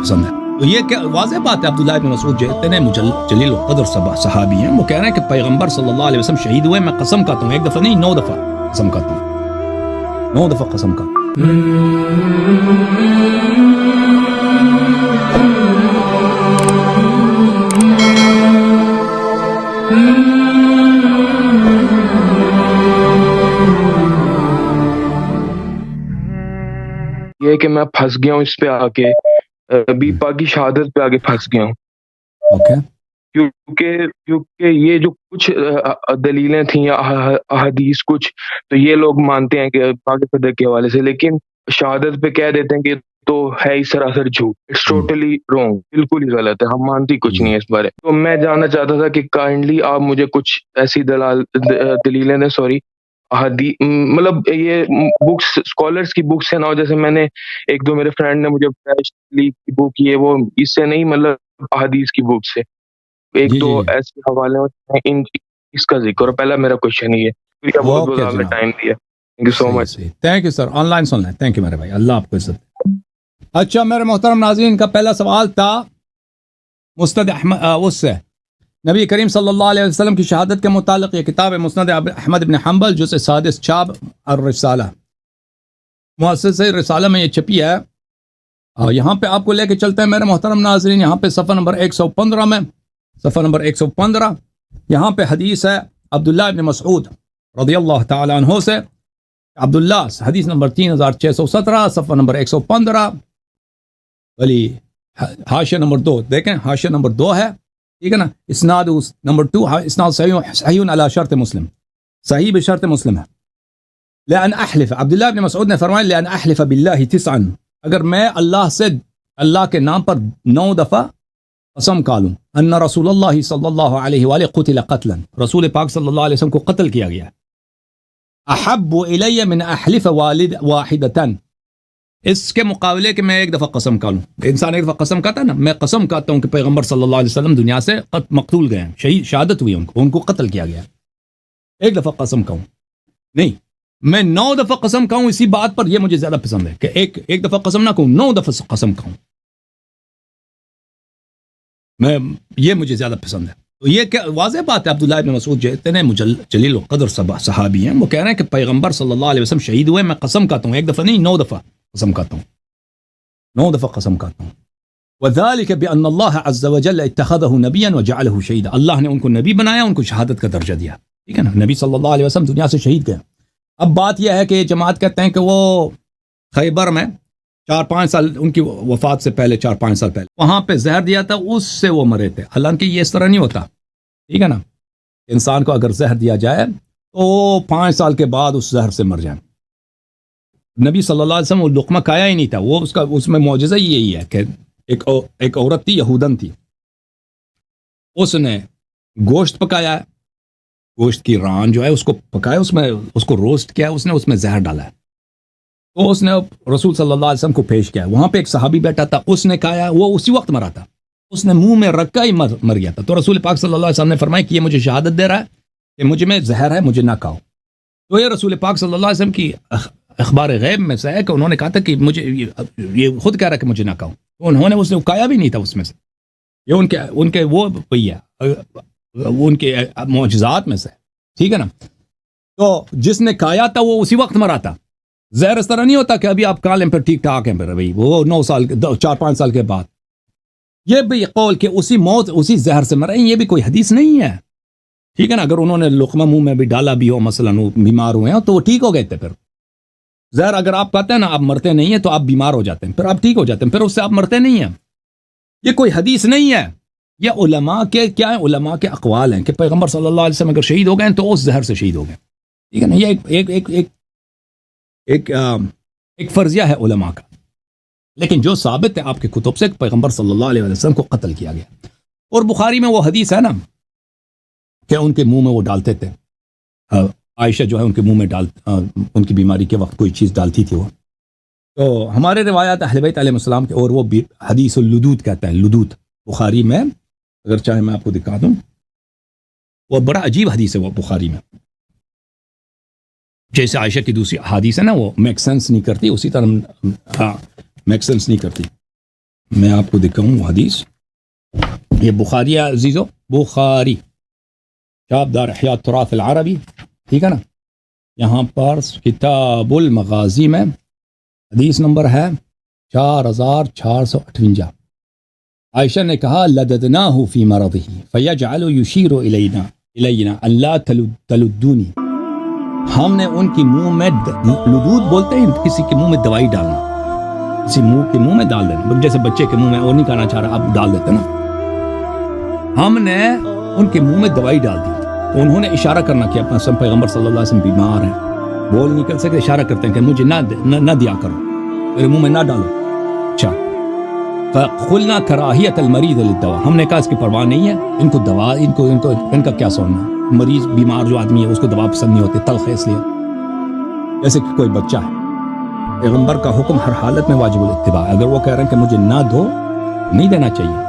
پسند ہے. تو یہ کیا واضح بات ہے. عبداللہ ابن مسعود جو اتنے جلیل القدر صحابی ہیں, وہ کہہ رہے ہیں کہ پیغمبر صلی اللہ علیہ وسلم شہید ہوئے, میں قسم کھاتا ہوں, ایک دفعہ نہیں 9 دفعہ قسم کھاتا ہوں, 9 دفعہ قسم کھاتا ہوں. یہ کہ میں پھنس گیا ہوں اس پہ آ کے, بی پاک کی شہادت پہ آگے پھنس گیا ہوں. کیونکہ یہ جو کچھ دلیلیں تھیں یا احادیث کچھ, تو یہ لوگ مانتے ہیں کہ پاک صدق کے حوالے سے, لیکن شہادت پہ کہہ دیتے ہیں کہ تو ہے ہی سراسر جھوٹ. اٹس ٹوٹلی رانگ, بالکل ہی غلط ہے, ہم مانتی کچھ نہیں ہے اس بارے. تو میں جاننا چاہتا تھا کہ کائنڈلی آپ مجھے کچھ ایسی دلیلیں دیں, سوری مطلب یہ بکس اسکالرس کی بکس ہیں نا, جیسے میں نے ایک دو میرے فرینڈ نے مجھے کی بک یہ وہ اس سے نہیں, مطلب احادیث کی بک سے ایک دو ایسے حوالے ہیں ان اس کا ذکر. پہلا میرا کوشچن یہ ہے, بہت بہت آپ نے ٹائم دیا, thank you so much. Thank you sir, online سن لیں. تھینک یو میرے بھائی, اللہ آپ کو عزت. اچھا میرے محترم ناظرین, کا پہلا سوال تھا مسند احمد اس سے نبی کریم صلی اللہ علیہ وسلم کی شہادت کے متعلق. یہ کتاب ہے مسند احمد بن حنبل جزء سادس چھاپ الرسالہ, مؤسسہ رسالہ میں یہ چھپی ہے. یہاں پہ آپ کو لے کے چلتے ہیں میرے محترم ناظرین. یہاں پہ صفحہ نمبر 115 میں, صفحہ نمبر 115, یہاں پہ حدیث ہے عبداللہ ابن مسعود رضی اللہ تعالی عنہ سے. عبداللہ حدیث نمبر 3617, صفحہ نمبر 115, ولی حاشیہ نمبر 2 دیکھیں, حاشیہ نمبر 2 ہے, ٹھیک ہے نا. اسناد نمبر 2, اسناد صحیح علی شرط مسلم, صحیح بشرط مسلم ہے. لأن احلف, عبداللہ ابن مسعود نے فرمایا لأن احلف باللہ 9, اگر میں اللہ سے اللہ کے نام پر 9 دفعہ قسم کھا لوں, ان رسول اللہ صلی اللہ علیہ وآلہ قتل قتلا, رسول پاک صلی اللہ علیہ وسلم کو قتل کیا گیا, احب الی من احلف واحدتا, اس کے مقابلے کہ میں ایک دفعہ قسم کھا لوں. انسان ایک دفعہ قسم کھاتا ہے نا, میں قسم کھاتا ہوں کہ پیغمبر صلی اللہ علیہ وسلم دنیا سے مقتول گئے ہیں, شہادت ہوئی ان کو قتل کیا گیا, ایک دفعہ قسم کھاؤں نہیں, میں 9 دفعہ قسم کھاؤں. اسی بات پر یہ مجھے زیادہ پسند ہے کہ ایک دفعہ قسم نہ کھاؤں, 9 دفعہ قسم کھاؤں, یہ مجھے زیادہ پسند ہے. تو یہ کیا واضح بات ہے. عبداللہ ابن مسعود جو اتنے جلیل القدر صحابی ہیں, وہ کہہ رہے ہیں کہ پیغمبر صلی اللہ علیہ وسلم شہید ہوئے, میں قسم کھاتا ہوں, ایک دفعہ نہیں 9 دفعہ قسم کھاتا ہوں, 9 دفعہ قسم کھاتا ہوں. وذلك بأن الله عز وجل اتخذه نبيا وجعله شهيدا, اللہ نے ان کو نبی بنایا, ان کو شہادت کا درجہ دیا, ٹھیک ہے نا. نبی صلی اللہ علیہ وسلم دنیا سے شہید گئے. اب بات یہ ہے کہ جماعت کہتے ہیں کہ وہ خیبر میں 4-5 سال ان کی وفات سے پہلے, 4-5 سال پہلے وہاں پہ زہر دیا تھا, اس سے وہ مرے تھے. حالانکہ یہ اس طرح نہیں ہوتا, ٹھیک ہے نا. انسان کو اگر زہر دیا جائے تو 5 سال کے بعد اس زہر سے مر جائیں. نبی صلی اللہ علیہ وسلم وہ لقمہ کھایا ہی نہیں تھا. وہ اس میں معجزہ یہی ہے کہ ایک عورت تھی, یہودن تھی, اس نے گوشت پکایا ہے, گوشت کی ران جو ہے اس کو پکایا, اس کو روسٹ کیا, اس میں زہر ڈالا ہے. تو اس نے رسول صلی اللہ علیہ وسلم کو پیش کیا. وہاں پہ ایک صحابی بیٹھا تھا, اس نے کھایا, وہ اسی وقت مرا تھا, اس نے منہ میں رکھا ہی مر گیا تھا. تو رسول پاک صلی اللہ علیہ وسلم نے فرمایا کہ یہ مجھے شہادت دے رہا ہے کہ مجھے میں زہر ہے, مجھے نہ کھاؤ. تو یہ رسول پاک صلی اللہ علیہ وسلم کی اخبار غیب میں سے ہے کہ انہوں نے کہا تھا کہ مجھے یہ خود کہہ رہا ہے کہ مجھے نہ کھاؤ. تو انہوں نے اس نے کھایا بھی نہیں تھا اس میں سے. یہ ان کے وہ وہی ہے, وہ ان کے معجزات میں سے, ٹھیک ہے نا. تو جس نے کھایا تھا وہ اسی وقت مرا تھا. زہر اس طرح نہیں ہوتا کہ ابھی آپ کھا لیں پھر ٹھیک ٹھاک ہیں, پھر بھائی وہ 9 سال 4-5 سال کے بعد. یہ بھی قول کہ اسی موت اسی زہر سے مرے, یہ بھی کوئی حدیث نہیں ہے, ٹھیک ہے نا. اگر انہوں نے لقمہ منہ میں بھی ڈالا بھی ہو, مثلا وہ بیمار ہوئے ہیں, تو وہ ٹھیک ہو گئے تھے. پھر زہر اگر آپ کہتے ہیں نا آپ مرتے نہیں ہیں, تو آپ بیمار ہو جاتے ہیں, پھر آپ ٹھیک ہو جاتے ہیں, پھر اس سے آپ مرتے نہیں ہیں. یہ کوئی حدیث نہیں ہے, یہ علماء کے کیا ہیں, علماء کے اقوال ہیں کہ پیغمبر صلی اللہ علیہ وسلم اگر شہید ہو گئے تو اس زہر سے شہید ہو گئے, ٹھیک ہے نا. یہ ایک فرضیہ ہے علماء کا. لیکن جو ثابت ہے آپ کے کتب سے, پیغمبر صلی اللہ علیہ وسلم کو قتل کیا گیا. اور بخاری میں وہ حدیث ہے نا کہ ان کے منہ میں وہ ڈالتے تھے, عائشہ جو ہے ان کے منہ میں ان کی بیماری کے وقت کوئی چیز ڈالتی تھی وہ. تو ہمارے روایات اہل بیت علیہ السلام کے, اور وہ حدیث اللدود کہتے ہیں, لدود بخاری میں, اگر چاہے میں آپ کو دکھا دوں, وہ بڑا عجیب حدیث ہے وہ بخاری میں. جیسے عائشہ کی دوسری حدیث ہے نا, وہ میک سینس نہیں کرتی, اسی طرح میک سینس نہیں کرتی. میں آپ کو دکھاؤں وہ حدیث. یہ بخاری ہے عزیزو، بخاری شاب دار احیاء التراث العربی، ٹھیک ہے نا. یہاں پر کتاب المغازی میں حدیث نمبر ہے 4658. عائشہ نے کہا لددناہ فی مرضہ فیجعل یشیر الینا ان لا تلدونی. ہم نے ان کی منہ میں لدود بولتے ہیں کسی کے منہ میں دوائی ڈالنا، کسی منہ کے منہ میں ڈال دینا، جیسے بچے کے منہ میں وہ نہیں کھانا چاہ رہا اب ڈال دیتے نا. ہم نے ان کے منہ میں دوائی ڈال دی تو انہوں نے اشارہ کرنا کہ اپنا سب پیغمبر صلی اللہ علیہ وسلم بیمار ہیں، بول نہیں کر سکتے، اشارہ کرتے ہیں کہ مجھے نہ دیا کرو، میرے منہ میں نہ ڈالو. اچھا فقلنا کراہیت المریض للدواء، ہم نے کہا اس کی پرواہ نہیں ہے، ان کو دوا ان کا کیا سننا، مریض بیمار جو آدمی ہے اس کو دوا پسند نہیں ہوتی، تلخ ہے اس لیے. جیسے کہ کوئی بچہ ہے، پیغمبر کا حکم ہر حالت میں واجب الاتباع، اگر وہ کہہ رہے ہیں کہ مجھے نہ دو نہیں دینا چاہیے.